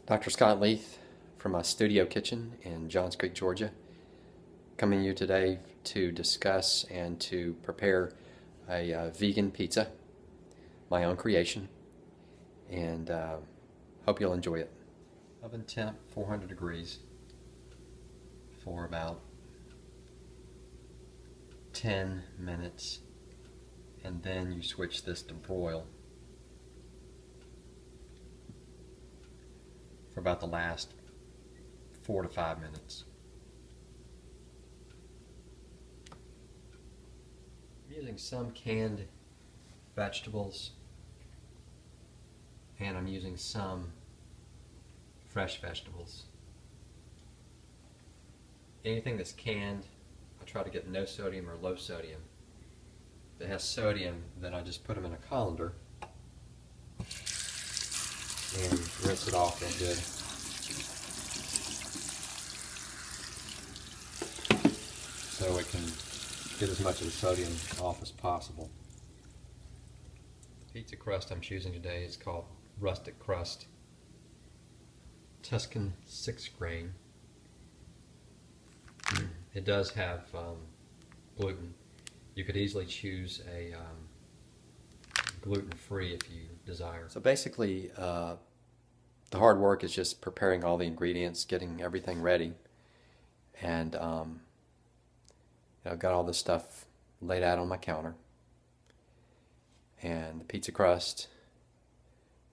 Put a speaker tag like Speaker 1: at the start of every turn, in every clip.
Speaker 1: Dr. Scott Leith from my studio kitchen in Johns Creek, Georgia, coming to you today to discuss and to prepare a vegan pizza, my own creation, and hope you'll enjoy it. Oven temp 400 degrees for about 10 minutes, and then you switch this to broil for about the last 4 to 5 minutes. I'm using some canned vegetables, and I'm using some fresh vegetables. Anything that's canned, I try to get no sodium or low sodium. If it has sodium, then I just put them in a colander and rinse it off real good. So it can get as much of the sodium off as possible. The pizza crust I'm choosing today is called Rustic Crust Tuscan 6 grain. It does have gluten. You could easily choose a gluten-free if you desire. So basically, the hard work is just preparing all the ingredients, getting everything ready, and I've got all this stuff laid out on my counter, and the pizza crust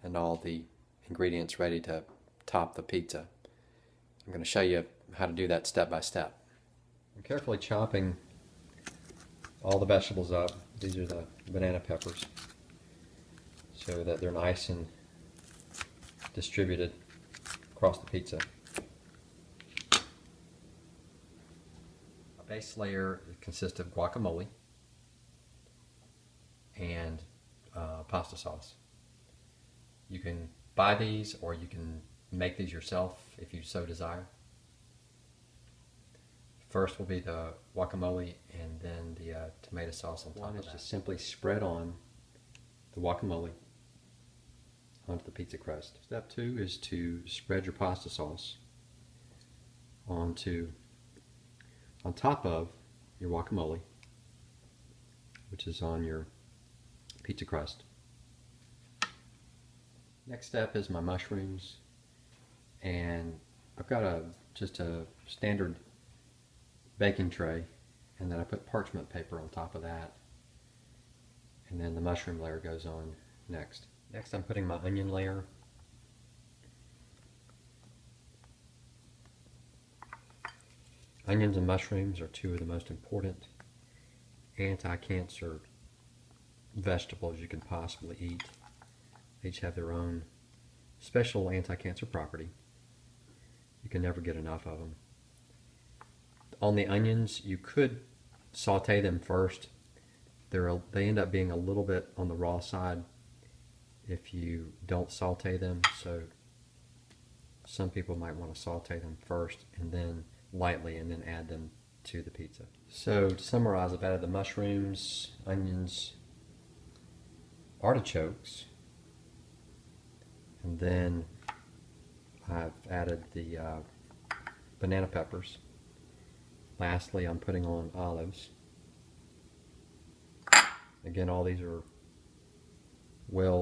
Speaker 1: and all the ingredients ready to top the pizza. I'm going to show you how to do that step by step. I'm carefully chopping all the vegetables up. These are the banana peppers, so that they're nice and distributed across the pizza. A base layer consists of guacamole and pasta sauce. You can buy these, or you can make these yourself if you so desire. First will be the guacamole, and then the tomato sauce on top of that. One is just simply spread on the guacamole onto the pizza crust. Step 2 is to spread your pasta sauce on top of your guacamole, which is on your pizza crust. Next step is my mushrooms, and I've got just a standard baking tray, and then I put parchment paper on top of that, and then the mushroom layer goes on next. Next I'm putting my onion layer. Onions and mushrooms are two of the most important anti-cancer vegetables you can possibly eat. They each have their own special anti-cancer property. You can never get enough of them. On the onions, you could saute them first. They end up being a little bit on the raw side if you don't saute them, so some people might want to saute them first and then lightly, and then add them to the pizza. So to summarize, I've added the mushrooms, onions, artichokes, and then I've added the banana peppers. Lastly, I'm putting on olives. Again, all these are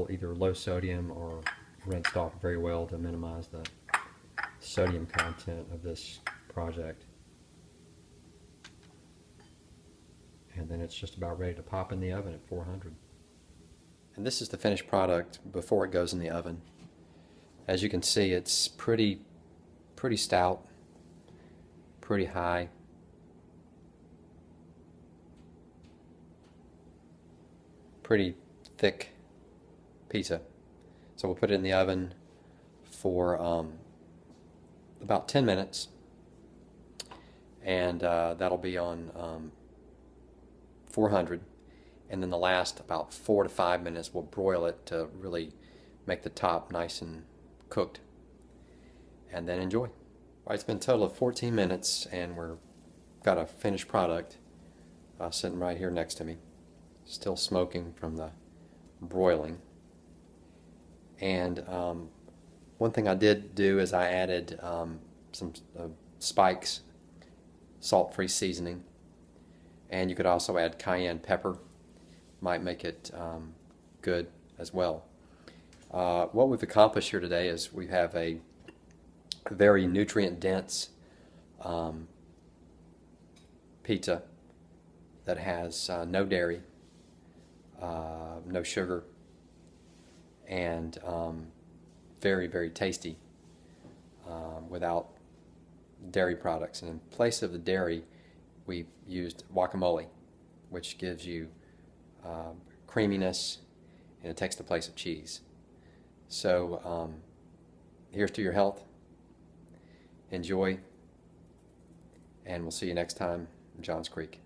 Speaker 1: either low sodium or rinsed off very well to minimize the sodium content of this project. And then it's just about ready to pop in the oven at 400. And this is the finished product before it goes in the oven. As you can see, it's pretty stout, pretty high. Pretty thick pizza. So we'll put it in the oven for about 10 minutes, and that'll be on 400, and then the last about 4 to 5 minutes we'll broil it to really make the top nice and cooked, and then enjoy. All right, it's been a total of 14 minutes, and we've got a finished product sitting right here next to me, still smoking from the broiling. And
Speaker 2: One thing I did do is I added some Spike's salt-free seasoning, and you could also add cayenne pepper. Might make it good as well. What we've accomplished here today is we have a very nutrient-dense pizza that has no dairy, no sugar, and very, very tasty without dairy products. And in place of the dairy, we used guacamole, which gives you creaminess, and it takes the place of cheese. So here's to your health. Enjoy, and we'll see you next time in Johns Creek.